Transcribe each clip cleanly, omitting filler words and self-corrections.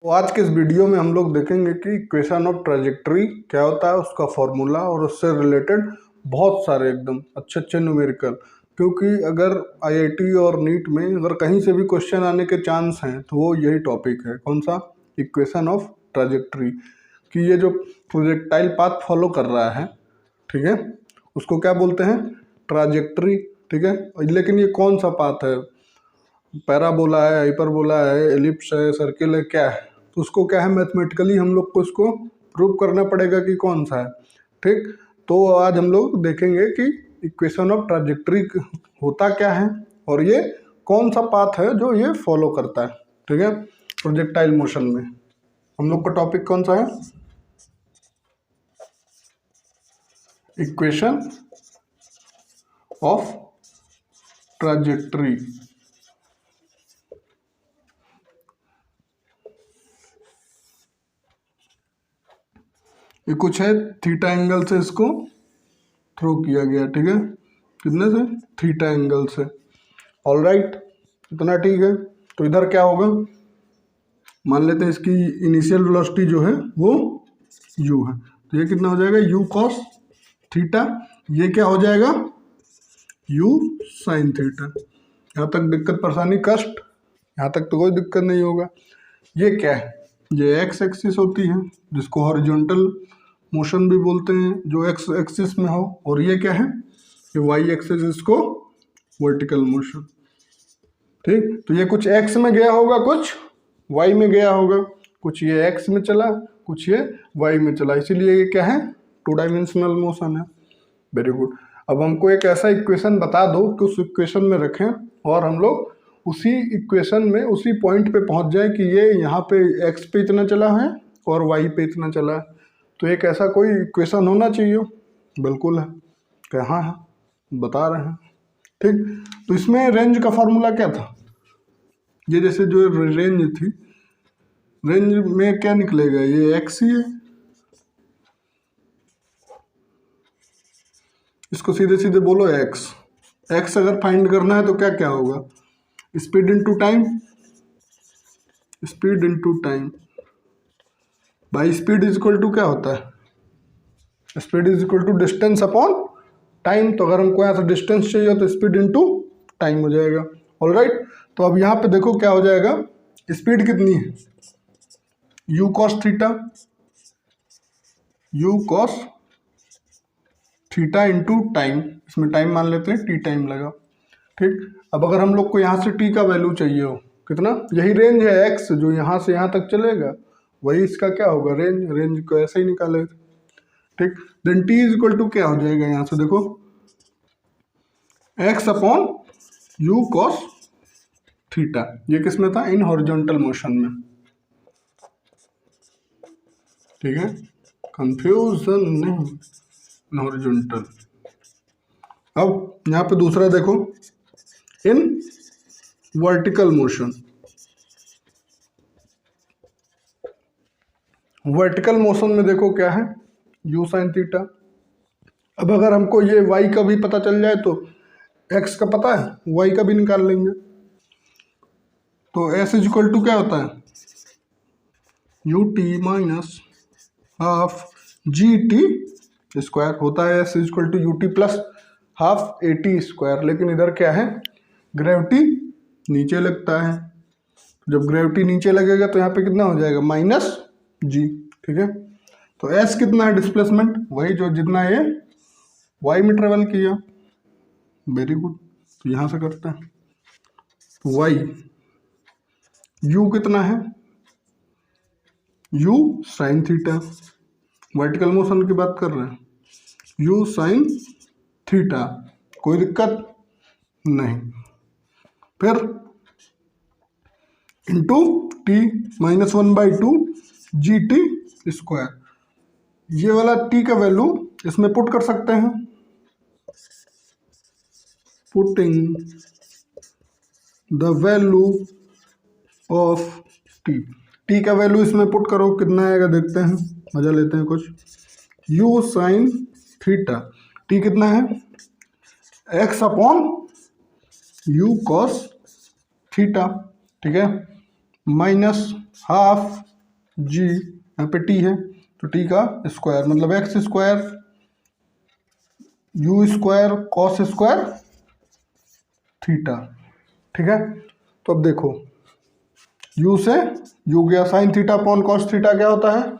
तो आज के इस वीडियो में हम लोग देखेंगे कि इक्वेशन ऑफ ट्राजेक्टरी क्या होता है, उसका फॉर्मूला और उससे रिलेटेड बहुत सारे एकदम अच्छे अच्छे न्यूमेरिकल। क्योंकि अगर आईआईटी और नीट में अगर कहीं से भी क्वेश्चन आने के चांस हैं तो वो यही टॉपिक है। कौन सा? Equation of trajectory. कि ये जो प्रोजेक्टाइल पाथ फॉलो कर रहा है, ठीक है, उसको क्या बोलते हैं? ट्राजेक्टरी। ठीक है, लेकिन ये कौन सा पाथ है? पैराबोला है, हाइपरबोला है, एलिप्स है, सर्किल है, क्या है? तो उसको क्या है, मैथमेटिकली हम लोग को उसको प्रूव करना पड़ेगा कि कौन सा है। ठीक, तो आज हम लोग देखेंगे कि इक्वेशन ऑफ ट्राजेक्टरी होता क्या है और ये कौन सा पाथ है जो ये फॉलो करता है। ठीक है, प्रोजेक्टाइल मोशन में हम लोग का टॉपिक कौन सा है? Equation of trajectory. ये कुछ है, थीटा एंगल से इसको थ्रो किया गया। ठीक है, कितने से? थीटा एंगल से। ऑल राइट, इतना ठीक है। तो इधर क्या होगा, मान लेते हैं इसकी इनिशियल वेलोसिटी जो है वो u है, तो ये कितना हो जाएगा? u cos theta. ये क्या हो जाएगा? u sin theta. यहाँ तक दिक्कत परेशानी कष्ट? यहाँ तक तो कोई दिक्कत नहीं होगा। ये क्या है? ये x एक्सिस होती है जिसको हॉरिजॉन्टल मोशन भी बोलते हैं, जो x एक्सिस में हो। और ये क्या है? ये y एक्सिस, इसको वर्टिकल मोशन। ठीक, तो ये कुछ x में गया होगा, कुछ y में गया होगा, कुछ ये x में चला, कुछ ये y में चला, इसीलिए ये क्या है? टू डायमेंशनल मोशन है। Very good. अब हमको एक ऐसा इक्वेशन बता दो कि उस इक्वेशन में रखें और हम लोग उसी इक्वेशन में उसी पॉइंट पे पहुंच जाए कि ये यहाँ पे x पे इतना चला है और y पे इतना चला है। तो एक ऐसा कोई इक्वेशन होना चाहिए। बिल्कुल है, कहाँ है, बता रहे हैं। ठीक, तो इसमें रेंज का फॉर्मूला क्या था? ये जैसे जो रेंज थी, रेंज में क्या निकलेगा? ये एक्स ही है। इसको सीधे सीधे बोलो एक्स। एक्स अगर फाइंड करना है तो क्या क्या होगा? Speed into time, speed into time by speed is equal to क्या होता है? Speed is equal to distance upon time. तो अगर हमको यहाँ से डिस्टेंस चाहिए तो स्पीड इनटू टाइम हो जाएगा। ऑल राइट, तो अब यहाँ पे देखो क्या हो जाएगा। स्पीड कितनी है? u cos theta, u cos theta into time. इसमें टाइम मान लेते हैं, t टाइम लगा। ठीक, अब अगर हम लोग को यहाँ से t का वैल्यू चाहिए हो, कितना? यही रेंज है x, जो यहाँ से यहाँ तक चलेगा वही इसका क्या होगा? रेंज। रेंज को ऐसे ही निकाले। ठीक, then t is equal to क्या हो जाएगा? यहाँ से देखो x upon u cos theta. ये किस में था? इन हॉरिजॉन्टल मोशन में। ठीक है, कंफ्यूजन नहीं, इन हॉरिजॉन्टल। अब यहाँ पे दूसरा देखो, in vertical motion. Vertical motion में देखो क्या है? u sin theta. अब अगर हमको ये y का भी पता चल जाए तो x का पता है, y का भी निकाल लेंगे। तो s इज इक्वल टू क्या होता है? ut minus half gt square होता है। s is equal to ut plus half at square. लेकिन इधर क्या है? ग्रेविटी नीचे लगता है। जब ग्रेविटी नीचे लगेगा तो यहाँ पे कितना हो जाएगा? Minus g। ठीक है, तो s कितना है? डिस्प्लेसमेंट वही जो जितना ये y में ट्रेवल किया। वेरी गुड, तो यहाँ से करते हैं y। u कितना है? u sine theta. Vertical motion की बात कर रहे हैं, u साइन थीटा। कोई दिक्कत नहीं। फिर into t minus 1/2 gt square. ये वाला t का वैल्यू इसमें पुट कर सकते हैं। Putting the value of t का वैल्यू इसमें पुट करो, कितना आएगा देखते हैं, मजा लेते हैं कुछ। u साइन थीटा, t कितना है? x upon u cos theta. ठीक है, माइनस हाफ जी यहाँ पे टी है तो टी का स्क्वायर मतलब x square you square cos square theta. ठीक है, तो अब देखो यू से यू गया sign theta upon cos theta क्या होता है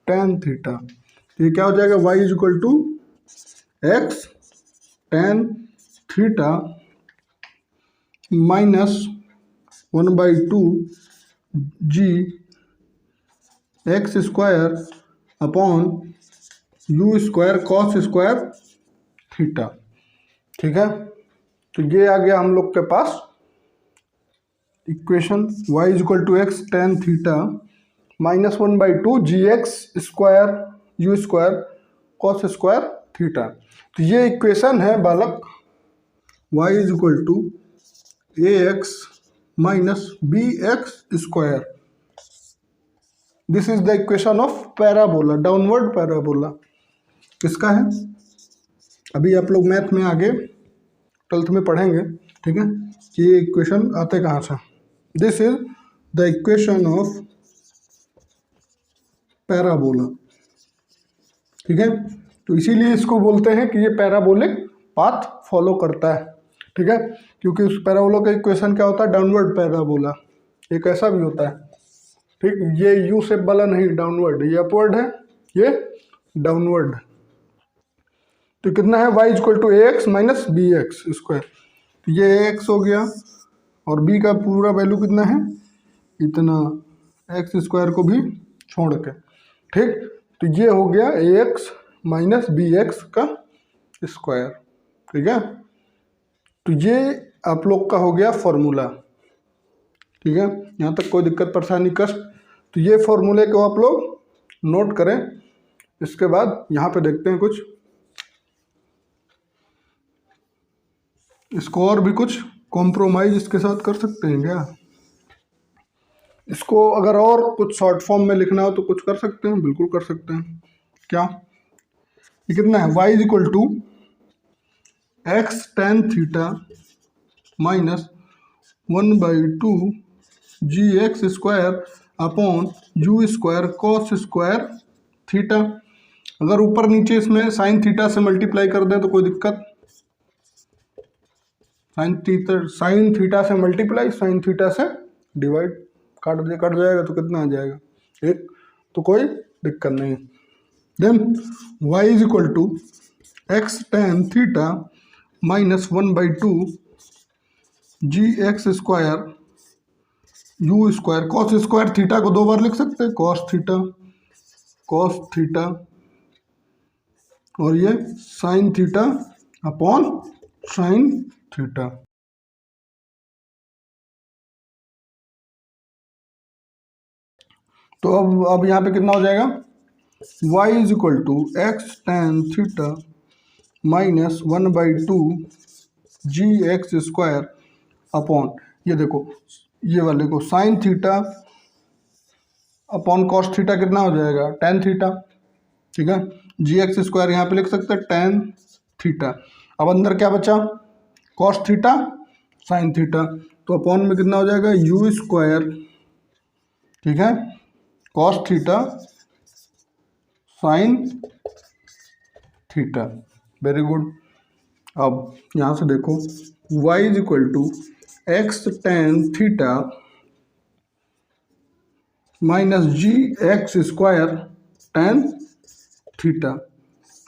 टेन थीटा। तो ये क्या हो जाएगा y is equal to x tan theta minus 1/2 ji x square upon you square cos square theta. ठीक है, तो ये आ गया हम लोग के पास equation y is equal to x tan theta minus 1/2 ji x square you square cos square theta. तो ये इक्वेशन है बालक y is equal to A x minus B x square. This is the equation of parabola downward parabola. किसका है अभी आप लोग math में आगे 12th में पढ़ेंगे। ठीक है, कि ये इक्वेशन आते कहाँ से। This is the equation of parabola. ठीक है, तो इसीलिए इसको बोलते हैं कि ये पैराबोलिक पाथ फॉलो करता है। ठीक है, क्योंकि उस पैराबोला का इक्वेशन क्या होता है डाउनवर्ड पैराबोला। एक ऐसा भी होता है, ठीक, ये यू शेप वाला नहीं डाउनवर्ड, ये अपवर्ड है ये डाउनवर्ड। तो कितना है y equal to A x minus B x square. तो ये ए एक्स हो गया और b का पूरा वैल्यू कितना है इतना एक्स स्क्वायर को भी छोड़ के। ठीक, तो ये हो गया ए एक्स माइनस बी एक्स का स्क्वायर। ठीक है, तो ये आप लोग का हो गया फॉर्मूला। ठीक है, यहाँ तक कोई दिक्कत परेशानी कष्ट। तो ये फॉर्मूले को आप लोग नोट करें। इसके बाद यहाँ पे देखते हैं कुछ, इसको और भी कुछ कॉम्प्रोमाइज इसके साथ कर सकते हैं क्या। इसको अगर और कुछ शॉर्ट फॉर्म में लिखना हो तो कुछ कर सकते हैं, बिल्कुल कर सकते हैं। क्या ये कितना है y is equal to x tan theta minus 1/2 ji x square upon you square cos square theta. अगर ऊपर नीचे इसमें साइन थीटा से मल्टीप्लाई कर दें तो कोई दिक्कत, साइन थीटा से मल्टीप्लाई साइन थीटा से डिवाइड कट जाएगा तो कितना आ जाएगा एक, तो कोई दिक्कत नहीं। Then y is equal to x tan theta minus 1/2 ji x square you square cos square theta को दो बार लिख सकते हैं कॉस थीटा और ये sine theta upon sine theta. तो अब यहाँ पे कितना हो जाएगा y is equal to x tan theta minus 1/2 ji x square upon ये देखो ये वाले को sine theta upon cos theta कितना हो जाएगा टेन थीटा। ठीक है, जी एक्स स्क्वायर यहाँ पे लिख सकते हैं टेन थीटा। अब अंदर क्या बचा कॉस थीटा साइन थीटा, तो अपॉन में कितना हो जाएगा यू स्क्वायर। ठीक है, cos theta sine theta, very good. अब यहाँ से देखो y is equal to x tan theta minus ji x square tan theta.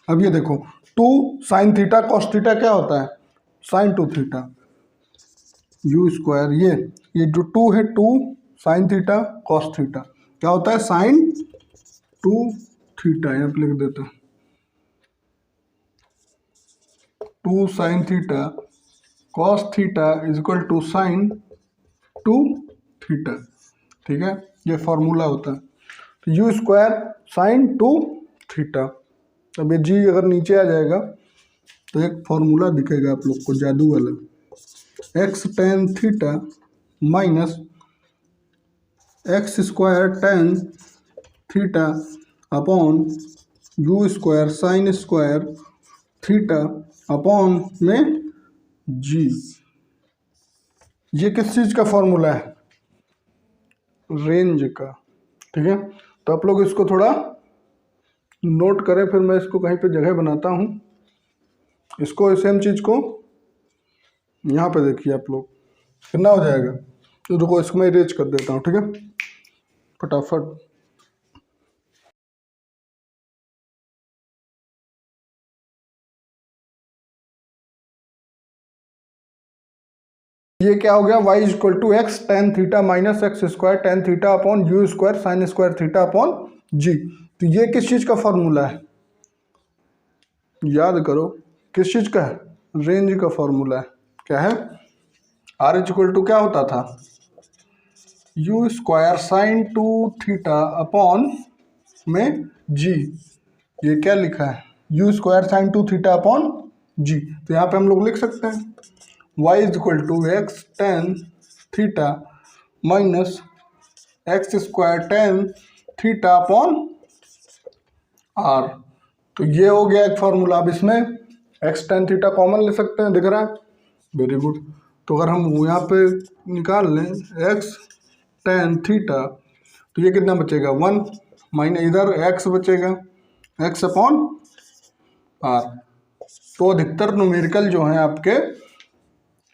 अब ये देखो two sine theta cos theta क्या होता है sine two theta u square, ये जो टू है two sine theta cos theta क्या होता है साइन टू थीटा। यहाँ पे लिख देते हैं two sine theta cos theta is equal to sine two theta. ठीक है, ये फॉर्मूला होता है। तो u square sine two theta. अब ये जी अगर नीचे आ जाएगा तो एक फॉर्मूला दिखेगा आप लोग को जादू वाला, x tan theta minus x square tan theta upon you square sine square theta upon में जी। ये किस चीज़ का फॉर्मूला है रेंज का। ठीक है, तो आप लोग इसको थोड़ा नोट करें, फिर मैं इसको कहीं पे जगह बनाता हूँ। इसको सेम चीज़ को यहाँ पे देखिए आप लोग कितना हो जाएगा। तो देखो इसको मैं इरेज कर देता हूँ, ठीक है, फटाफट। ये क्या हो गया, y equal to x tan theta minus x square tan theta upon you square sine square theta upon G. तो ये किस चीज़ का फॉर्मूला है, याद करो, किस चीज़ का है, रेंज का फॉर्मूला है। क्या है, r इक्वल टू क्या होता था, U square sine two theta upon में जी। ये क्या लिखा है, U square sine two theta upon G. तो यहाँ पे हम लोग लिख सकते हैं y is equal to x tan theta minus x square tan theta upon are. तो ये हो गया एक फॉर्मूला। अब इसमें एक्स टेन थीटा कॉमन ले सकते हैं, दिख रहा है, वेरी गुड। तो अगर हम यहाँ पे निकाल लें एक्स टेन थीटा, तो ये कितना बचेगा, वन, माइनस इधर एक्स बचेगा, एक्स अपॉन आर। तो अधिकतर न्यूमेरिकल जो है आपके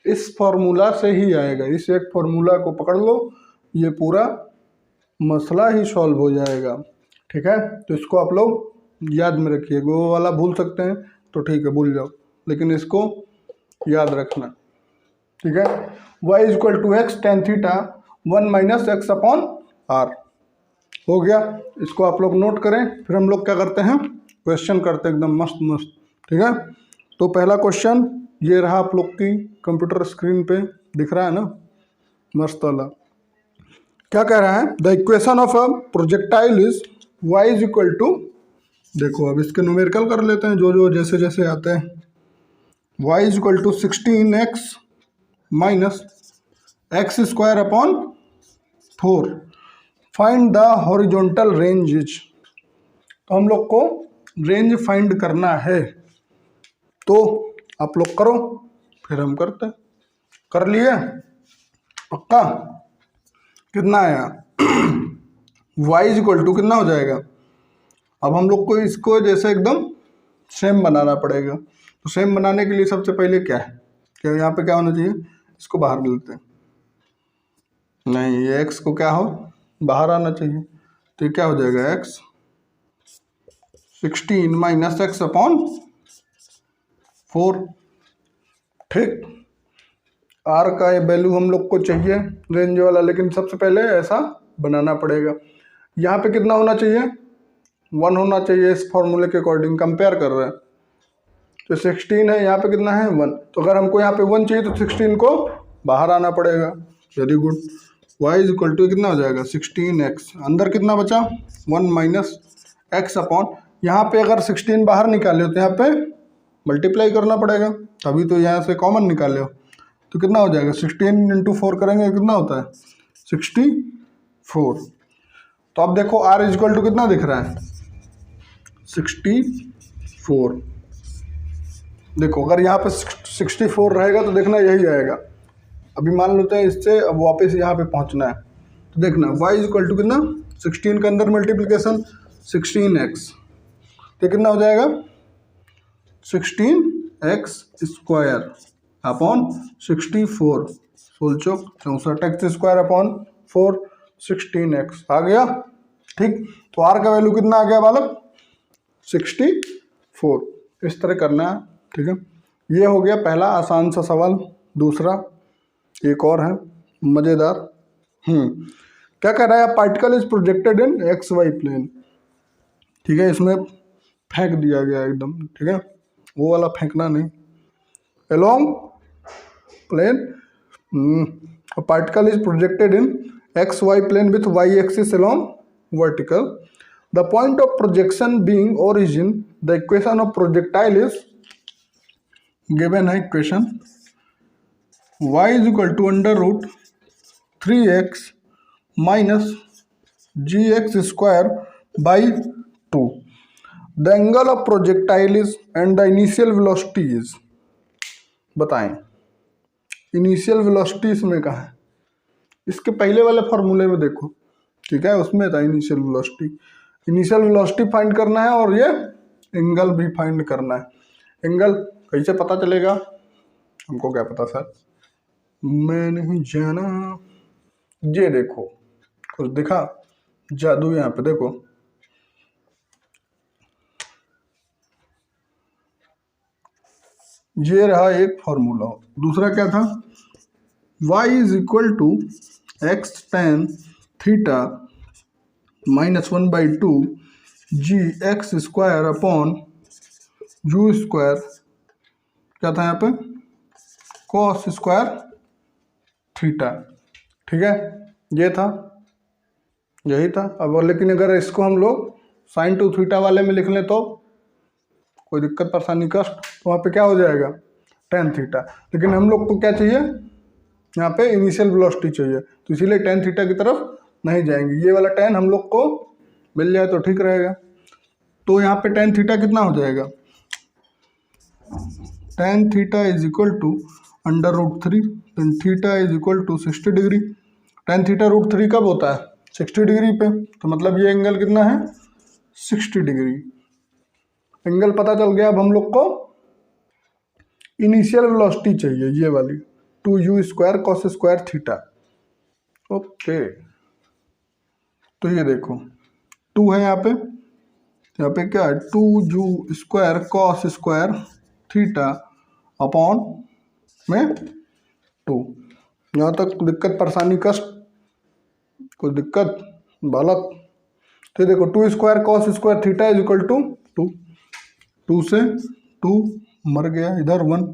इस फॉर्मूला से ही आएगा। इस एक फॉर्मूला को पकड़ लो, ये पूरा मसला ही सॉल्व हो जाएगा, ठीक है। तो इसको आप लोग याद में रखिए, वो वाला भूल सकते हैं तो ठीक है, भूल जाओ, लेकिन इसको याद रखना, ठीक है। y is equal to x tan theta one minus x upon R हो गया। इसको आप लोग नोट करें, फिर हम लोग क्या करते हैं, क्वेश्चन करते हैं एकदम मस्त मस्त, ठीक है। तो पहला क्वेश्चन ये रहा, आप लोग की कंप्यूटर स्क्रीन पे दिख रहा है ना, मस्त वाला। क्या कह रहा है, the equation of a projectile is y is equal to, देखो अब इसके न्यूमेरिकल कर लेते हैं जो जो जैसे जैसे आते हैं। y is equal to 16x minus x square upon 4, find the horizontal range is. तो हम लोग को रेंज फाइंड करना है, तो आप लोग करो, फिर हम करते हैं। कर लिए, पक्का। कितना आया y इज इक्वल टू कितना हो जाएगा। अब हम लोग को इसको जैसे एकदम सेम बनाना पड़ेगा। तो सेम बनाने के लिए सबसे पहले क्या है, क्या यहाँ पे क्या होना चाहिए, इसको बाहर लेते हैं, नहीं ये x को क्या हो, बाहर आना चाहिए। तो ये क्या हो जाएगा, x 16 माइनस एक्स अपॉन 4, ठीक। आर का ये वैल्यू हम लोग को चाहिए रेंज वाला, लेकिन सबसे पहले ऐसा बनाना पड़ेगा। यहाँ पे कितना होना चाहिए, 1 होना चाहिए इस फॉर्मूले के अकॉर्डिंग, कंपेयर कर रहे हैं। तो 16 है, यहाँ पे कितना है 1, तो अगर हमको यहाँ पे 1 चाहिए तो 16 को बाहर आना पड़ेगा, very good. y is equal to कितना हो जाएगा 16x, अंदर कितना बचा 1 माइनस एक्स अपॉन, यहाँ पे अगर 16 बाहर निकाले हो तो यहाँ पे मल्टीप्लाई करना पड़ेगा, तभी तो यहाँ से कॉमन निकाले हो। तो कितना हो जाएगा 16 इंटू 4 करेंगे कितना होता है 64। तो अब देखो r इज इक्वल टू कितना दिख रहा है 64। देखो अगर यहाँ पे 64 रहेगा तो देखना यही आएगा। अभी मान लेते हैं इससे अब वापस यहाँ पे पहुँचना है, तो देखना y इज इक्वल टू कितना 16 के अंदर मल्टीप्लिकेशन 16x, तो कितना हो जाएगा 16x square upon 64, 64 x square upon 4 16x आ गया, ठीक। तो r का वैल्यू कितना आ गया बालक 64। इस तरह करना है, ठीक है। ये हो गया पहला आसान सा सवाल। दूसरा एक और है मज़ेदार। क्या कह रहा है, particle is projected in x Y plane, ठीक है। इसमें फेंक दिया गया एकदम, ठीक है, वो वाला फेंकना नहीं, along plane particle is projected in x Y plane with Y axis along vertical, the point of projection being origin, the equation of projectile is given है। Equation y is equal to under root 3x minus ji x square by 2, the angle of projectile is and the initial velocity is. बताएं initial velocity इसमें कहाँ है, इसके पहले वाले फॉर्मूले में देखो ठीक है, उसमें था initial velocity. Initial velocity find करना है और ये एंगल भी फाइंड करना है। एंगल कैसे पता चलेगा, हमको क्या पता सर, मैं नहीं जाना। ये देखो कुछ दिखा जादू यहाँ पे, देखो ये रहा एक फॉर्मूला। दूसरा क्या था, y is equal to x tan theta minus 1/2 ji x square upon you square, क्या था यहाँ पे, कॉस स्क्वायर थीटा। ठीक है, ये था, यही था। अब लेकिन अगर इसको हम लोग साइन टू थीटा वाले में लिख लें तो कोई दिक्कत परेशानी कष्ट, तो वहाँ पे क्या हो जाएगा, टेन थीटा। लेकिन हम लोग को क्या चाहिए, यहाँ पे इनिशियल वेलोसिटी चाहिए, तो इसीलिए टेन थीटा की तरफ नहीं जाएंगे। ये वाला टेन हम लोग को मिल जाए तो ठीक रहेगा। तो यहाँ पे टेन थीटा कितना हो जाएगा, tan theta is equal to √3, tan theta is equal to 60 degree. Tan theta √3 कब होता है, 60 डिग्री पे, तो मतलब ये एंगल कितना है, 60 डिग्री। एंगल पता चल गया। अब हम लोग को इनिशियल वेलोसिटी चाहिए, ये वाली 2u square cos square theta. Okay, तो ये देखो 2 है यहाँ पे क्या है, 2u square cos square theta upon में 2। यहाँ तक दिक्कत परेशानी कष्ट, कोई दिक्कत बालक। तो देखो 2 square cos square theta is equal to 2, 2 से 2 मर गया, इधर 1,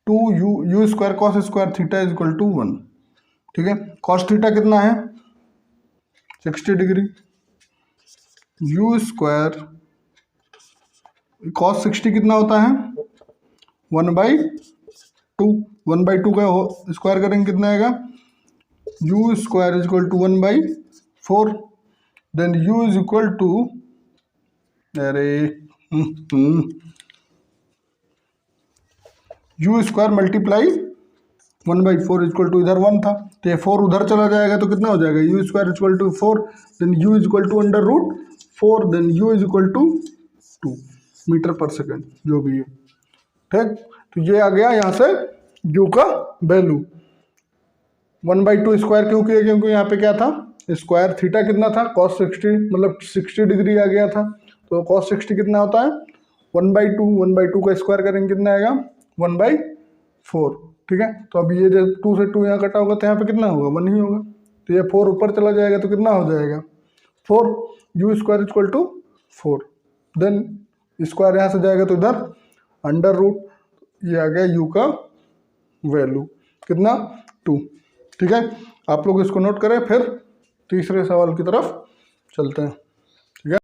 2u square cos square theta is equal to 1। ठीक है, कॉस थीटा कितना है, 60 डिग्री, u स्क्वायर कॉस 60 कितना होता है, 1/2, 1/2 का स्क्वायर करेंगे कितना आएगा, u square is equal to 1/4, then u is equal to, अरे u square multiply 1/4 equal to, इधर 1 था तो ये 4 उधर चला जाएगा तो कितना हो जाएगा, u square equal to 4, then u is equal to √4, then u is equal to 2 metre पर सेकेंड, जो भी है। ठीक, तो ये आ गया यहाँ से u का वैल्यू। 1/2 स्क्वायर क्यों किया, क्योंकि यहाँ पे क्या था, स्क्वायर थीटा कितना था, cos 60, मतलब 60 डिग्री आ गया था। तो cos 60 कितना होता है, 1/2, 1/2 का स्क्वायर करेंगे कितना आएगा, 1/4। ठीक है, तो अब ये जब 2 से 2 यहाँ कटा होगा तो यहाँ पे कितना होगा, 1 ही होगा। तो ये 4 ऊपर चला जाएगा तो कितना हो जाएगा, 4, u square equal to 4, then square यहाँ से जाएगा तो इधर √, ये आ गया u का वैल्यू कितना, 2। ठीक है, आप लोग इसको नोट करें, फिर तीसरे सवाल की तरफ चलते हैं। ठीक है,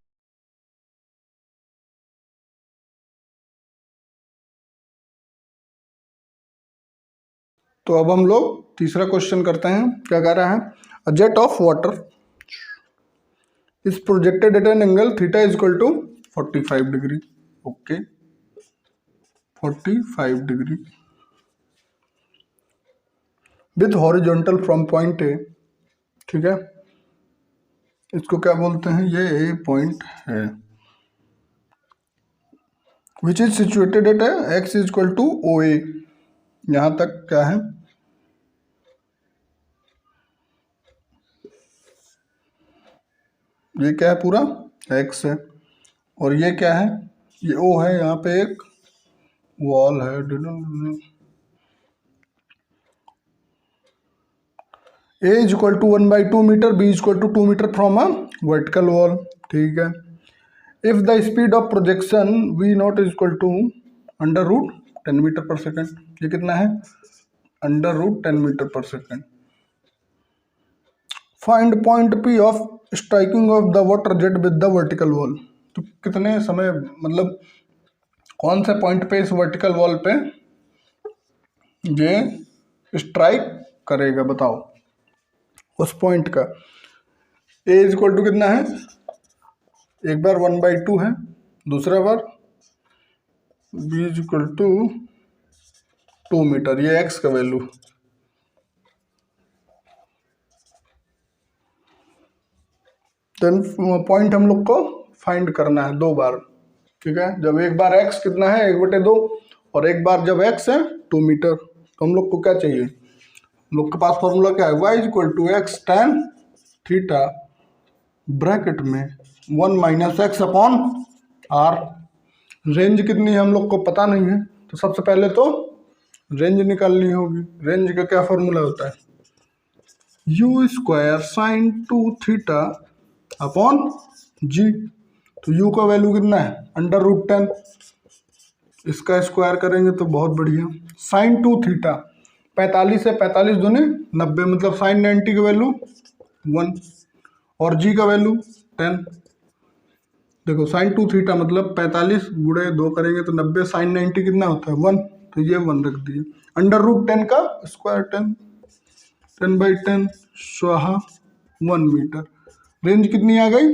तो अब हम लोग तीसरा क्वेश्चन करते हैं। क्या कह रहा है, a jet of water is projected at an angle theta is equal to 45 degree. Okay, 45 degree with horizontal from point A. ठीक है, इसको क्या बोलते हैं, ये ए पॉइंट है, which is situated at x is equal to OA। यहाँ तक क्या है, ये क्या है, पूरा x है, और ये क्या है, ये O है, यहाँ पे एक वॉल है, a is equal to 1/2 metre, b is equal to 2 metre from a vertical wall. ठीक है, if the speed of projection v0 is equal to √10 metre पर सेकेंड। ये कितना है, √10 मीटर पर second. Find point P of striking of the water jet with the vertical wall. तो कितने समय, मतलब कौन से पॉइंट पे इस वर्टिकल वॉल पे ये स्ट्राइक करेगा, बताओ उस पॉइंट का। a इज इक्वल टू कितना है, एक बार 1/2 है, दूसरा बार b is equal to 2 metre, ये x का वैल्यू। देन पॉइंट हम लोग को फाइंड करना है 2 बार, ठीक है। जब एक बार x कितना है 1/2 और एक बार जब x है 2 मीटर, तो हम लोग को क्या चाहिए, हम लोग के पास फॉर्मूला क्या है, y = x tan theta bracket में 1 - x अपॉन r। रेंज कितनी है हम लोग को पता नहीं है, तो सबसे पहले तो रेंज निकालनी होगी। रेंज का क्या फॉर्मूला होता है, u² sin 2 theta upon g। तो u का वैल्यू कितना है √10, इसका स्क्वायर करेंगे तो बहुत बढ़िया। sin 2 थीटा 45 है, 45 दूनी 90, मतलब sin 90 का वैल्यू 1 और g का वैल्यू 10। देखो sin 2 थीटा मतलब 45 गुणे 2 करेंगे तो 90, sin 90 कितना होता है 1, तो ये 1 रख दिए। √10 का स्क्वायर 10, 10/10 स्वाहा 1 मीटर। रेंज कितनी आ गई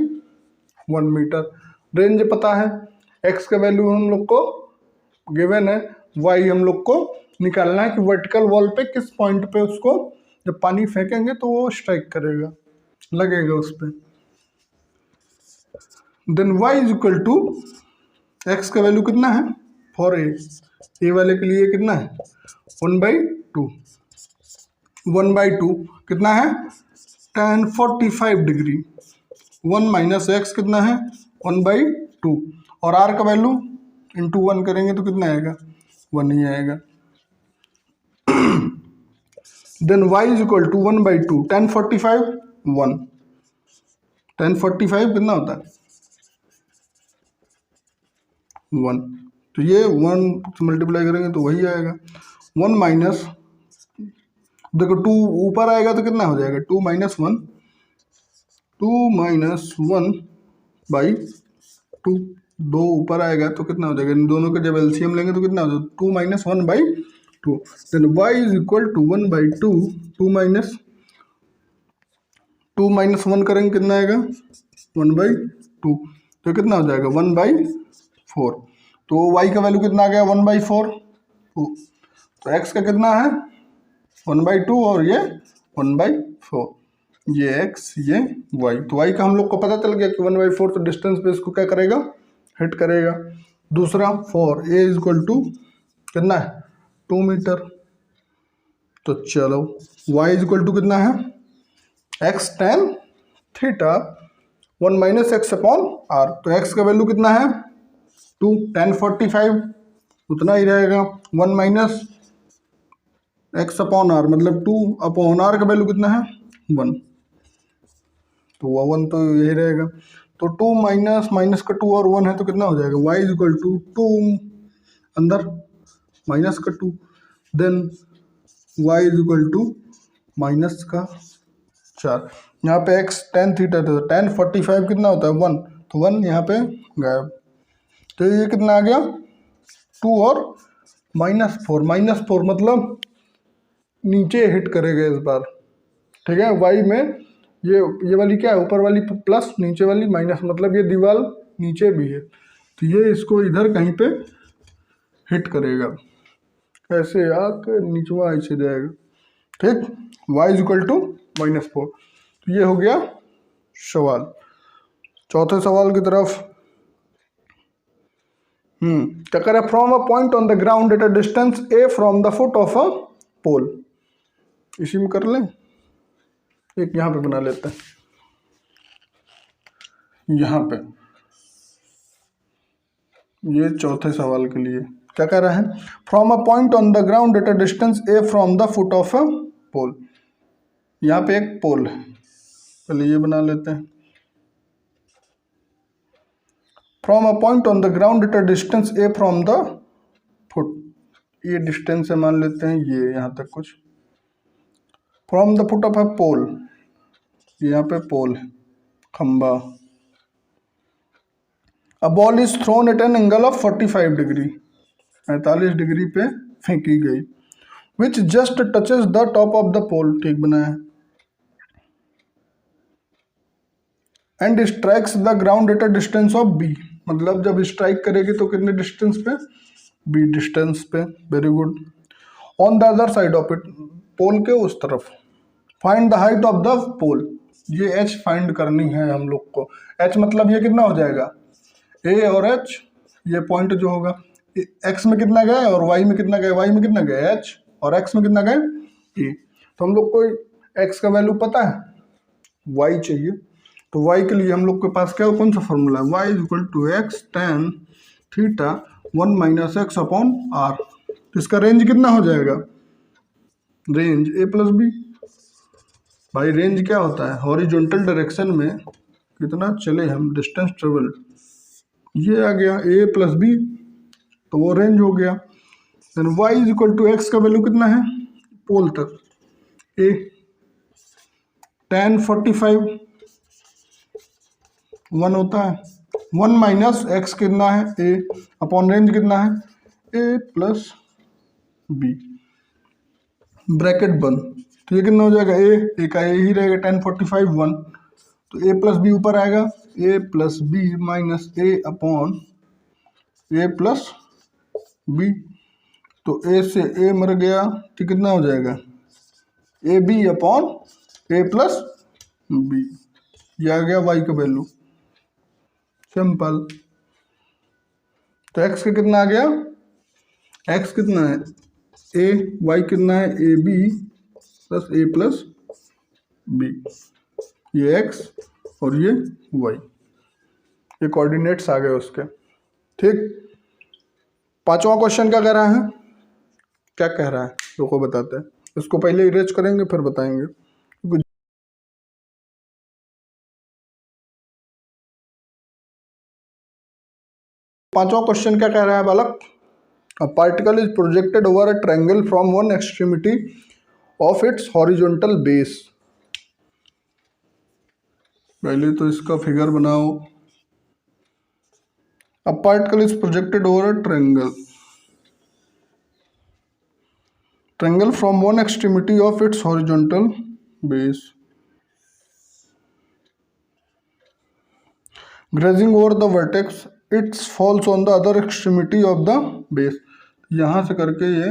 1 मीटर। रेंज पता है, x का वैल्यू हम लोग को गिवन है, y हम लोग को निकालना है कि वर्टिकल वॉल पे किस पॉइंट पे उसको जब पानी फेंकेंगे तो वो स्ट्राइक करेगा, लगेगा उस पर। देन y = x का वैल्यू कितना है फॉर ए वाले के लिए कितना है 1/2, 1/2 कितना है tan 45 डिग्री, 1 - x कितना है 1/2 और r का वैल्यू इंटू 1 करेंगे तो कितना आएगा 1 ही आएगा। देन y = 1/2 tan 45 1, tan 45 कितना होता है 1, तो ये 1 से मल्टीप्लाई करेंगे तो वही आएगा 1 माइनस, देखो 2 ऊपर आएगा तो कितना हो जाएगा 2 - 1, 2 - 1/2, 2 ऊपर आएगा तो कितना हो जाएगा, इन दोनों का जब एलसीएम लेंगे तो कितना हो जाएगा 2 - 1/2। देन y = 1/2, 2 - 1 करेंगे कितना आएगा 1/2, तो कितना हो जाएगा 1/4। तो y का वैल्यू कितना आ गया 1/4, तो x का कितना है 1/2 और ये 1/4, ये x ये y। तो y का हम लोग को पता चल गया कि 1/4, तो डिस्टेंस पे इसको क्या करेगा हिट करेगा। दूसरा फॉर a = कितना है 2 मीटर, तो चलो y = कितना है x tan theta 1 - x upon r, तो x का वैल्यू कितना है 2 tan 45 उतना ही रहेगा, 1 - x अपॉन r मतलब 2 अपॉन r का वैल्यू कितना है 1, तो वो 1 तो यही रहेगा। तो 2 माइनस का 2 और 1 है तो कितना हो जाएगा y = 2 अंदर माइनस का 2, देन y = -4। यहाँ पे x tan थीटा था, tan 45 कितना होता है 1, तो 1 यहाँ पे गायब, तो ये कितना आ गया 2 और -4 मतलब नीचे हिट करेगा इस बार, ठीक है। y में ये वाली क्या है ऊपर वाली प्लस नीचे वाली माइनस, मतलब ये दीवार नीचे भी है तो ये इसको इधर कहीं पे हिट करेगा, ऐसे आके नीचवा ऐसे जाएगा, ठीक। y = -4, तो ये हो गया सवाल। चौथे सवाल की तरफ क्या करें, from a point on the ground at a distance a from the foot of a pole. इसी में कर लें, एक यहाँ पे बना लेते हैं, यहाँ पे ये चौथे सवाल के लिए क्या कह रहा है, from a point on the ground at a distance a from the foot of a pole. यहाँ पे एक पोल है, चलिए ये बना लेते हैं, from a point on the ground at a distance a from the foot, ये डिस्टेंस है मान लेते हैं ये यहाँ तक कुछ, from the foot of a pole, यहाँ पे पोल है खंबा, a ball is thrown at an angle of 45 degree, 45 degree पे फेंकी गई, which just touches the top of the pole, ठीक बनाया है, and strikes the ground at a distance of b, मतलब जब स्ट्राइक करेगी तो कितने डिस्टेंस पे b डिस्टेंस पे, very good. On the other side of it, pole के उस तरफ, find the height of the pole, ये एच फाइंड करनी है हम लोग को। एच मतलब ये कितना हो जाएगा, ए और एच, ये पॉइंट जो होगा एक्स में कितना गया और वाई में कितना गया, वाई में कितना गया एच और एक्स में कितना गया ए। तो हम लोग को एक्स का वैल्यू पता है, वाई चाहिए, तो वाई के लिए हम लोग के पास क्या कौन सा फॉर्मूला है, y is equal to x tan theta 1 minus x upon are. तो इसका रेंज कितना हो जाएगा, रेंज ए प्लस बी। भाई रेंज क्या होता है, हॉरिजॉन्टल डायरेक्शन में कितना चले हम, डिस्टेंस ट्रेवल, ये आ गया ए प्लस बी, तो वो रेंज हो गया। Then y is equal to x का वैल्यू कितना है, पोल तक ए tan 45 1 होता है, 1 माइनस एक्स कितना है ए अपॉन रेंज कितना है ए प्लस बी, ब्रैकेट बंद। तो ये कितना हो जाएगा, ए का ए ही रहेगा, tan 45 1, तो ए प्लस बी ऊपर आएगा, ए प्लस बी माइनस ए अपॉन ए प्लस बी। तो ए से ए मर गया तो कितना हो जाएगा, a b upon A plus b, ये आ गया वाई का वैल्यू, सिंपल। तो एक्स का कितना आ गया, एक्स कितना है ए, वाई कितना है A B plus a plus b, ये एक्स और ये वाई, ये कोऑर्डिनेट्स आ गए उसके। ठीक, पांचवा क्वेश्चन क्या कह रहा है, क्या कह रहा है लोगों को बताते हैं, इसको पहले इरेज करेंगे फिर बताएंगे। पांचवा क्वेश्चन क्या कह रहा है बालक, a particle is projected over a triangle from one extremity of its horizontal base. पहले तो इसका फिगर बनाओ। A particle is projected over a triangle from one extremity of its horizontal base, grazing over the vertex it's falls on the other extremity of the base. यहां से करके ये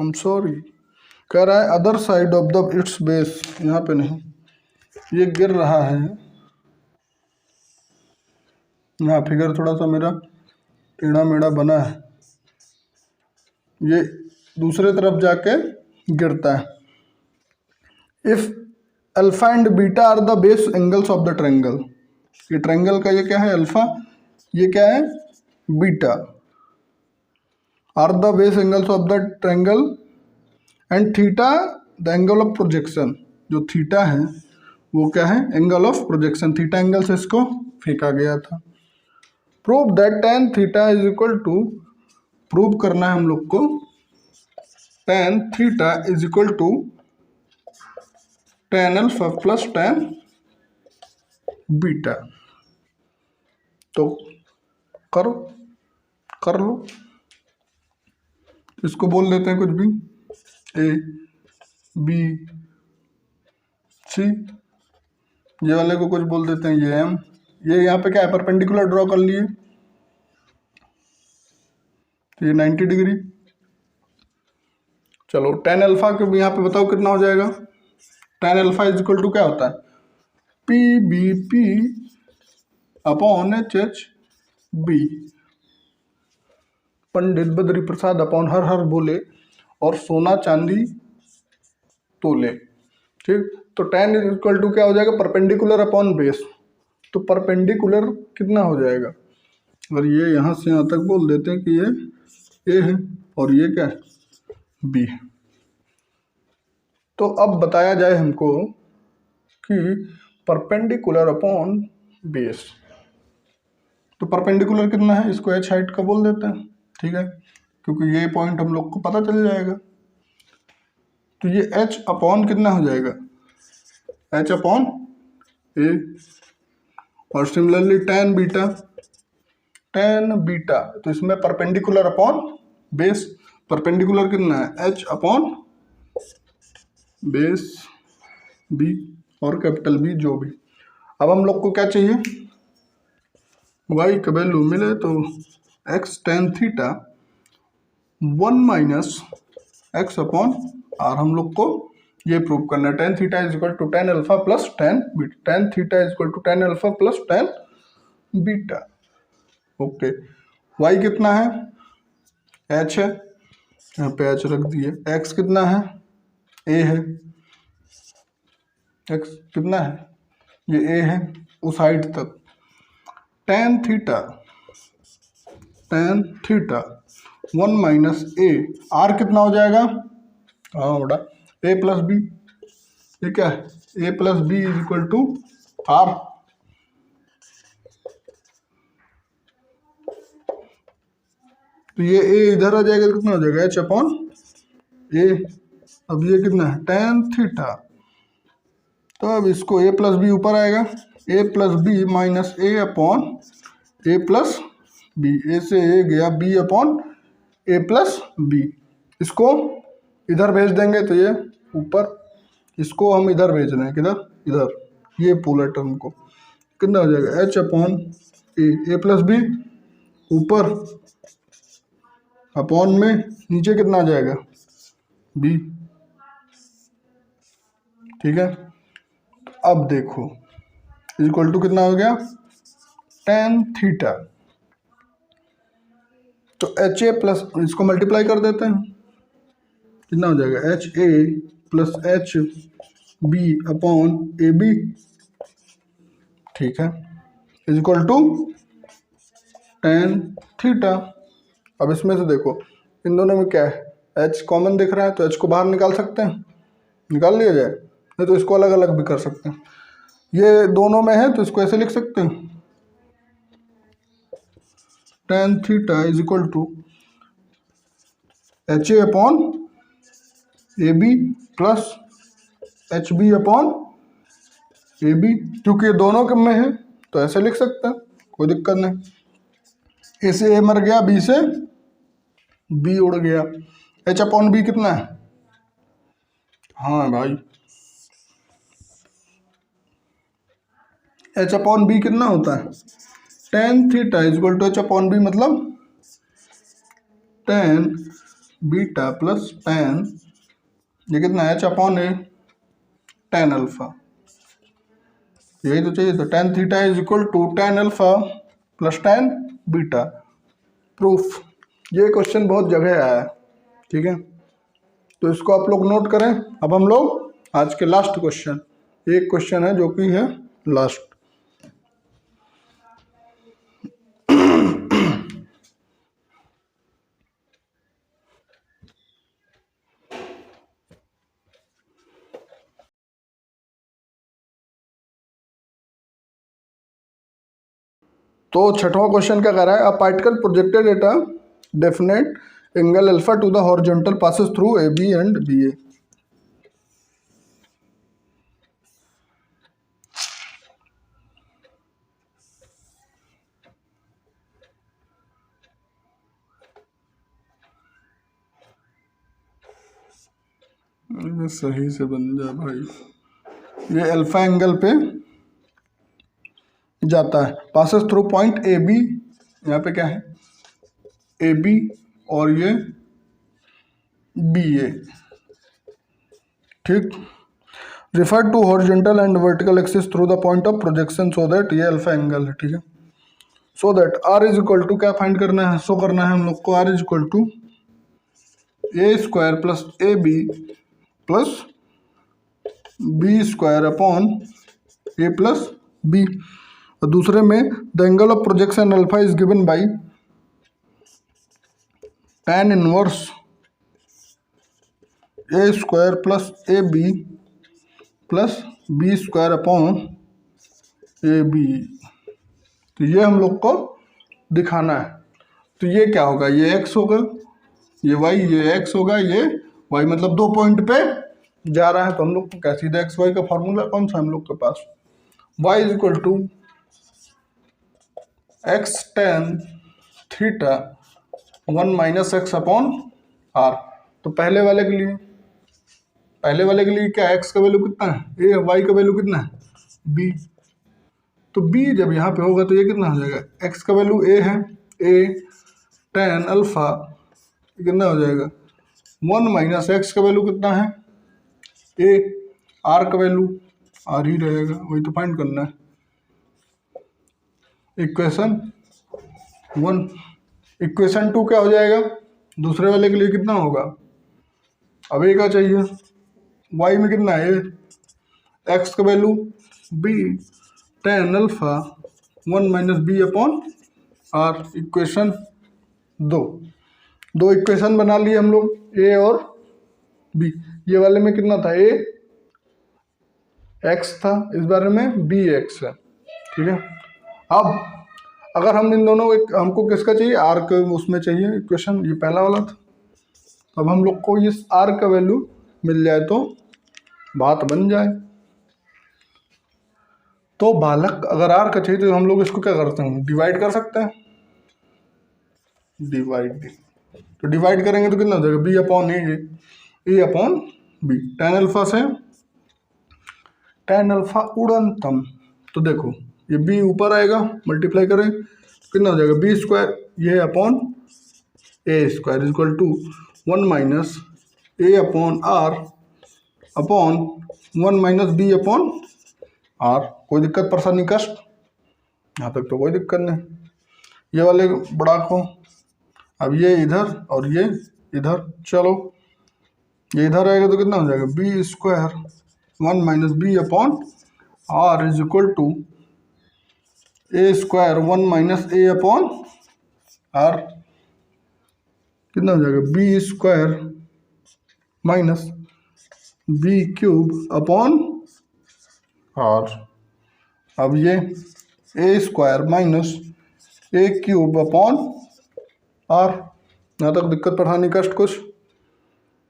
I'm sorry, कह रहा है other side of the it's base, यहाँ पे नहीं, ये गिर रहा है, यहाँ फिगर थोड़ा सा मेरा टेढ़ा मेढ़ा बना है, ये दूसरे तरफ जाके गिरता है। If alpha and beta are the base angles of the triangle, ये ट्रायंगल का ये क्या है अल्फा, ये क्या है beta, are the base angles of the triangle and theta the angle of projection, जो थीटा है वो क्या है angle of projection, theta angle से इसको फेंका गया था। Prove that tan theta is equal to, prove करना है हम लोग को, tan theta is equal to tan alpha plus tan beta. तो करो, कर लो, इसको बोल देते हैं कुछ भी, ए बी सी, ये वाले को कुछ बोल देते हैं ये एम, ये यहाँ पे क्या है परपेंडिकुलर ड्रॉ कर लिए, तो ये 90 डिग्री। चलो tan अल्फा को भी यहाँ पे बताओ कितना हो जाएगा, tan alpha is equal to क्या होता है P B P upon H H B, Pandit Badri Prasad upon हर हर बोले और सोना चांदी तोले। ठीक, तो tan इज इक्वल टू क्या हो जाएगा परपेंडिकुलर अपॉन बेस, तो परपेंडिकुलर कितना हो जाएगा, अगर ये यहाँ से यहाँ तक बोल देते हैं कि ये ए है और ये क्या है बी है। तो अब बताया जाए हमको कि परपेंडिकुलर अपॉन बेस, तो परपेंडिकुलर कितना है, इसको एच हाइट का बोल देते हैं, ठीक है, क्योंकि ये पॉइंट हम लोग को पता चल जाएगा। तो ये एच अपॉन कितना हो जाएगा, एच अपॉन ए, और सिमिलरली tan बीटा, तो इसमें परपेंडिकुलर अपॉन बेस, परपेंडिकुलर कितना है एच अपॉन बेस बी और कैपिटल बी जो भी। अब हम लोग को क्या चाहिए, वाई का वैल्यू मिले तो x tan theta 1 minus x upon r हम लोग को ये प्रूव करना है। Tan theta is equal to tan alpha plus tan beta, tan theta is equal to tan alpha plus tan beta. Okay, y कितना है, एच है, यहाँ पे एच रख दिए। एक्स कितना है, ए है, एक्स कितना है, ये ए है उस हाइट तक। Tan theta 1 minus a, r कितना हो जाएगा, हाँ बेटा ए प्लस बी, ये क्या है, A plus B is equal to R. तो ये ए इधर आ जाएगा तो कितना हो जाएगा, एच अपॉन ए। अब ये कितना है, टेन थीटा, तो अब इसको ए प्लस बी ऊपर आएगा, ए प्लस बी माइनस ए अपॉन ए प्लस बी, ए से ए गया, बी अपॉन ए प्लस बी। इसको इधर भेज देंगे तो ये ऊपर, इसको हम इधर भेज रहे हैं, किधर, इधर, ये पोलर टर्म को कितना हो जाएगा, एच अपॉन ए प्लस बी ऊपर, अपॉन में नीचे कितना आ जाएगा, बी। ठीक है, अब देखो इज इक्वल टू कितना हो गया, टेन थीटा, तो एच ए प्लस, इसको मल्टीप्लाई कर देते हैं, कितना हो जाएगा, h a plus h b upon A B. ठीक है, is equal to tan theta. अब इसमें से देखो इन दोनों में क्या है, एच कॉमन दिख रहा है तो एच को बाहर निकाल सकते हैं, निकाल लिया जाए, नहीं तो इसको अलग अलग भी कर सकते हैं। ये दोनों में है तो इसको ऐसे लिख सकते हैं, tan theta is equal to h a upon A B plus h b upon A b, क्योंकि ये दोनों के में है तो ऐसे लिख सकते हैं, कोई दिक्कत नहीं। ए से ए मर गया, बी से बी उड़ गया, एच अपॉन बी कितना है, हाँ भाई एच अपॉन बी कितना होता है, tan theta is equal to h upon b, मतलब टेन बीटा प्लस टेन, ये कितना है, h upon a tan alpha, यही तो चाहिए था। Tan theta is equal to tan alpha plus tan beta. Proof, ये क्वेश्चन बहुत जगह आया है, ठीक है, तो इसको आप लोग नोट करें। अब हम लोग आज के लास्ट क्वेश्चन, एक क्वेश्चन है जो कि है लास्ट। तो छठवां क्वेश्चन क्या कर रहा है, a particle projected at a definite angle alpha to the horizontal passes through A B and B A. सही से बन जा भाई, ये अल्फा एंगल पे जाता है, passes through point a b, यहाँ पे क्या है ए बी और ये बी ए। ठीक, refer to horizontal and vertical axis through the point of projection so that, ये अल्फा एंगल है, ठीक है। So that r is equal to, क्या फाइंड करना है, शो करना है हम लोग को, r is equal to A square plus A B plus B square upon A plus B. और दूसरे में the angle of projection alpha is given by tan inverse a square plus A B plus B square upon A B. तो ये हम लोग को दिखाना है। तो ये क्या होगा, ये x होगा, ये y, ये x होगा, ये y, मतलब दो पॉइंट पे जा रहा है। तो हम लोग को क्या, सीधा एक्स वाई का फॉर्मूला कौन सा हम लोग के पास, y is equal to x tan theta 1 minus x upon are. तो पहले वाले के लिए क्या, x का वैल्यू कितना है a, y का वैल्यू कितना है b। तो b जब यहाँ पे होगा तो ये कितना हो जाएगा, x का वैल्यू a है, a tan अल्फा ये कितना हो जाएगा 1 माइनस एक्स का वैल्यू कितना है ए, आर का वैल्यू आर ही रहेगा, वही तो फाइंड करना है। इक्वेशन 1, इक्वेशन 2 क्या हो जाएगा, दूसरे वाले के लिए कितना होगा, अब ए का चाहिए, वाई में कितना है एक्स का value b tan alpha 1 minus B upon r. Equation 2 equation बना लिए हम लोग ए और बी। ये वाले में कितना था, ए एक्स था, इस बारे में बी एक्स है, ठीक है। अब अगर हम इन दोनों हमको किसका चाहिए, आर के उसमें चाहिए इक्वेशन, ये पहला वाला था। अब हम लोग को इस आर का वैल्यू मिल जाए तो बात बन जाए। तो बालक अगर आर का चाहिए तो हम लोग इसको क्या करते हैं, डिवाइड कर सकते हैं, डिवाइड। तो डिवाइड करेंगे तो कितना हो जाएगा बी अपॉन ए अपॉन बी। tan अल्फा से tan अल्फा उड़नतम, तो देखो ये बी ऊपर आएगा, मल्टीप्लाई करें कितना हो जाएगा बी स्क्वायर, ये upon a square equal to 1 minus A upon r upon 1 minus B upon r. कोई दिक्कत परेशानी कष्ट, यहाँ तक तो कोई दिक्कत नहीं। ये वाले बड़ा को, अब ये इधर और ये इधर, चलो ये इधर आएगा तो कितना हो जाएगा B square 1 minus B upon R is equal to A square 1 minus A upon R. कितना हो जाएगा B square minus B cube upon R. अब ये A square minus A cube upon R. यहाँ तक दिक्कत परेशानी कष्ट कुछ।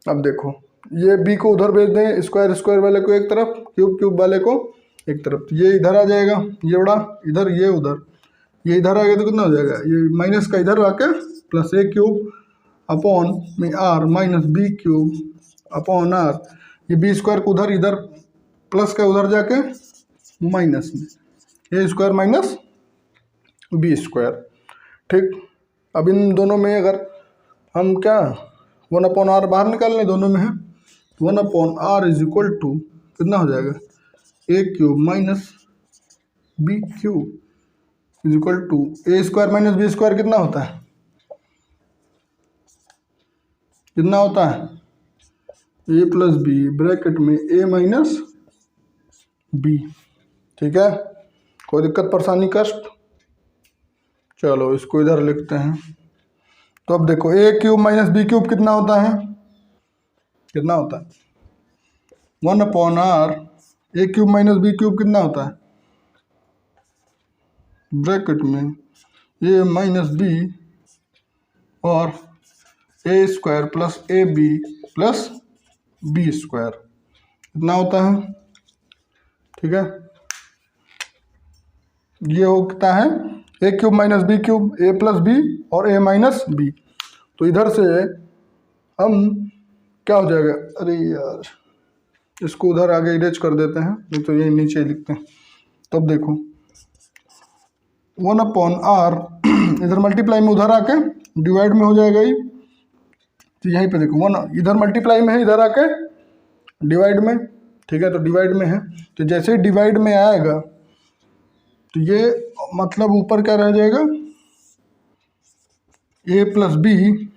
अब देखो ये बी को उधर भेज दें, स्क्वायर स्क्वायर वाले को एक तरफ, क्यूब क्यूब वाले को एक तरफ, ये इधर आ जाएगा, ये बड़ा इधर, ये उधर, ये इधर आ गया तो कितना हो जाएगा, ये माइनस का इधर आके प्लस ए क्यूब अपॉन में r minus B cube upon r. ये बी स्क्वायर को उधर, इधर प्लस का उधर जाके माइनस में ए स्क्वायर माइनस बी स्क्वायर, ठीक। अब इन दोनों में अगर हम क्या 1 अपॉन आर बाहर निकाल लें, दोनों में है 1 upon R is equal to कितना हो जाएगा A cube minus B cube is equal to A square minus B square कितना होता है, कितना होता है ए प्लस बी ब्रैकेट में ए माइनस बी, ठीक है। कोई दिक्कत परेशानी कष्ट, चलो इसको इधर लिखते हैं। तो अब देखो A cube minus B cube कितना होता है, कितना होता है 1 upon R A cube minus B cube कितना होता है ब्रैकेट में ए माइनस बी और A square plus A B plus B square कितना होता है, ठीक है। ये होता है A cube minus B cube, A plus B और ए माइनस बी। तो इधर से हम क्या हो जाएगा, अरे यार इसको उधर आगे इरेज कर देते हैं, नहीं तो यही नीचे लिखते हैं। तो अब देखो 1 अपॉन आर इधर मल्टीप्लाई में उधर आके डिवाइड में हो जाएगा ये। तो यहीं पे देखो 1 इधर मल्टीप्लाई में है, इधर आके डिवाइड में, ठीक है। तो डिवाइड में है, तो जैसे ही डिवाइड में आएगा तो ये मतलब ऊपर क्या रह जाएगा ए प्लस बी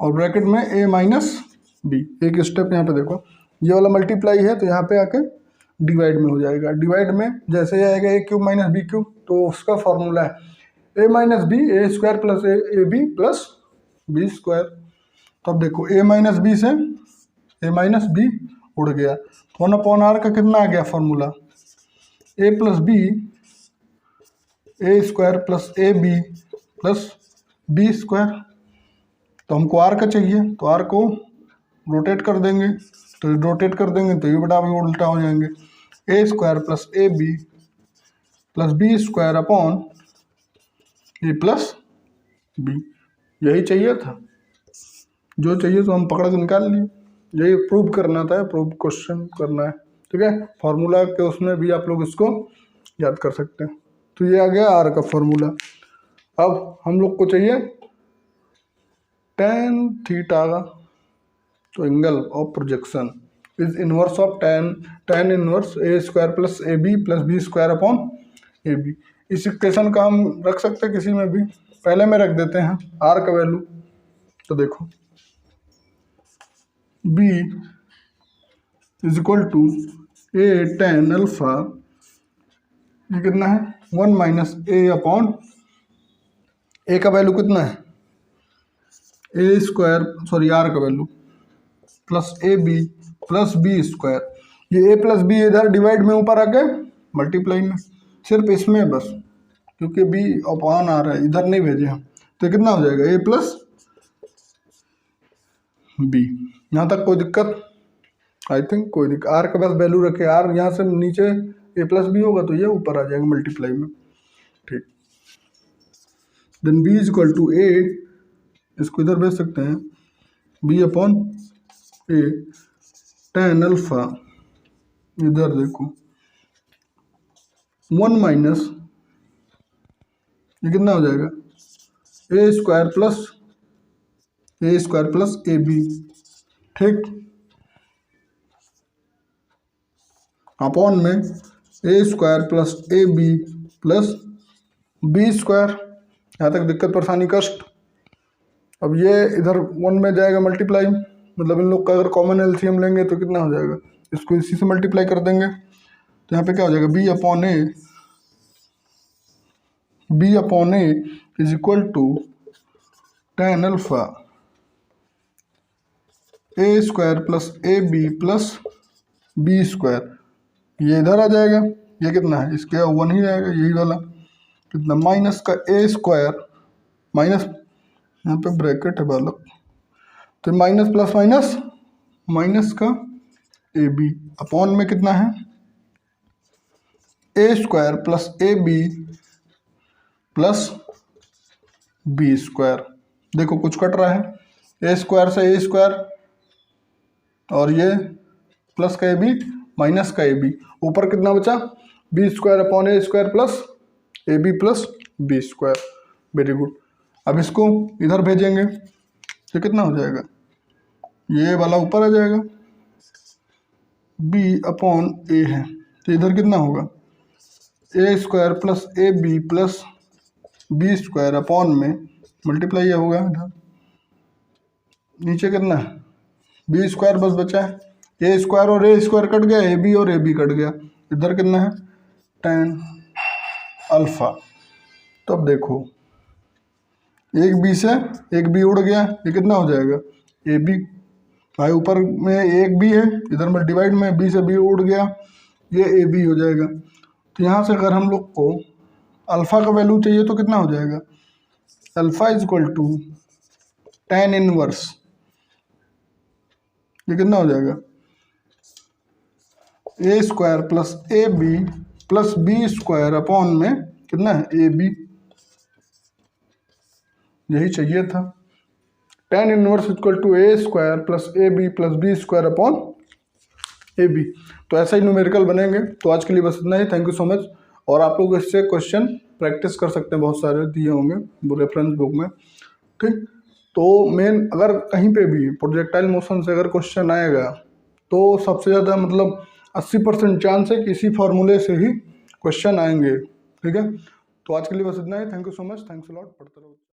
और ब्रैकेट में ए माइनस बी। एक स्टेप यहाँ पे देखो, ये वाला मल्टीप्लाई है तो यहाँ पे आके डिवाइड में हो जाएगा। डिवाइड में जैसे ही आएगा A cube minus B cube, तो उसका फॉर्मूला है A minus B A square plus A B plus B square. तो अब देखो ए माइनस बी से ए माइनस बी उड़ गया, तो 1 अपॉन आर का कितना आ गया formula a plus b A square plus A B plus B square. तो हमको आर का चाहिए, तो आर को रोटेट कर देंगे, तो रोटेट कर देंगे तो ये बटा भी उल्टा हो जाएंगे, A square plus A B plus B square upon A plus B. यही चाहिए था, जो चाहिए तो हम पकड़ के निकाल लिए। यही प्रूव करना था, प्रूव क्वेश्चन करना है, ठीक है। फार्मूला के उसमें भी आप लोग इसको याद कर सकते हैं। तो ये आ गया आर का फॉर्मूला। अब हम लोग को चाहिए tan थीटा तो angle of projection is inverse of tan inverse a square plus A B plus B square upon A b. इस इक्वेशन का हम रख सकते हैं किसी में भी, पहले में रख देते हैं आर का वैल्यू। तो देखो b is equal to a tan alpha, ये कितना है 1 माइनस ए अपॉन ए का वैल्यू कितना है ए स्क्वायर, सॉरी आर का value plus A B plus B square. ये ए प्लस बी इधर डिवाइड में ऊपर आके मल्टीप्लाई में, सिर्फ इसमें बस, क्योंकि बी अपॉन आ रहा है इधर नहीं भेजे हम, तो कितना हो जाएगा ए प्लस बी। यहाँ तक कोई दिक्कत? आई थिंक कोई दिक्कत। आर का बस वैल्यू रखे, आर यहाँ से नीचे ए प्लस बी होगा तो ये ऊपर आ जाएगा मल्टीप्लाई में, ठीक। Then B is equal to A, इसको इधर भेज सकते हैं B upon A tan alpha, इधर देखो 1 माइनस ये कितना हो जाएगा A square plus A B, ठीक, अपॉन में ए square plus A B plus B square. यहाँ तक दिक्कत परेशानी कष्ट? अब ये इधर 1 में जाएगा मल्टीप्लाई, मतलब इन लोग का अगर कॉमन एलसीएम लेंगे तो कितना हो जाएगा, इसको इसी से मल्टीप्लाई कर देंगे तो यहाँ पे क्या हो जाएगा b upon a is equal to tan alpha a square plus A B plus B square. ये इधर आ जाएगा, ये कितना है इसके 1 ही आएगा, यही वाला कितना माइनस का ए स्क्वायर, माइनस यहाँ पे ब्रैकेट है बालक, तो माइनस प्लस माइनस का ए बी अपॉन में कितना है ए square plus A B plus B square. देखो कुछ कट रहा है, ए स्क्वायर से ए स्क्वायर और ये प्लस का ए बी माइनस का ए बी, ऊपर कितना बचा b square upon a square plus A B plus B square. Very good. अब इसको इधर भेजेंगे तो कितना हो जाएगा, ये वाला ऊपर आ जाएगा, b अपॉन ए है तो इधर कितना होगा A square plus A B plus B square upon में मल्टीप्लाई होगा इधर, नीचे कितना है बी स्क्वायर बस बचा है, ए स्क्वायर और ए स्क्वायर कट गया, ए बी और ए बी कट गया, इधर कितना है tan अल्फा। तो अब देखो एक बी से एक बी उड़ गया, ये कितना हो जाएगा ए बी, भाई ऊपर में एक बी है, इधर में डिवाइड में बी से बी उड़ गया, ये ए बी हो जाएगा। तो यहाँ से अगर हम लोग को अल्फ़ा का वैल्यू चाहिए तो कितना हो जाएगा alpha is equal to tan inverse, ये कितना हो जाएगा A square plus A B plus B square upon में कितना है ए बी, यही चाहिए था। tan inverse equal to A square plus A B plus B square upon A B. तो ऐसा ही न्यूमेरिकल बनेंगे। तो आज के लिए बस इतना ही, थैंक यू सो मच। और आप लोग इससे क्वेश्चन प्रैक्टिस कर सकते हैं, बहुत सारे दिए होंगे वो रेफरेंस बुक में, ठीक। तो मेन अगर कहीं पे भी प्रोजेक्टाइल मोशन से अगर क्वेश्चन आएगा तो सबसे ज़्यादा मतलब 80% चांस है कि इसी फॉर्मूले से ही क्वेश्चन आएंगे, ठीक है। तो आज के लिए बस इतना ही, thank you so much, thanks a lot, पढ़ते रहो।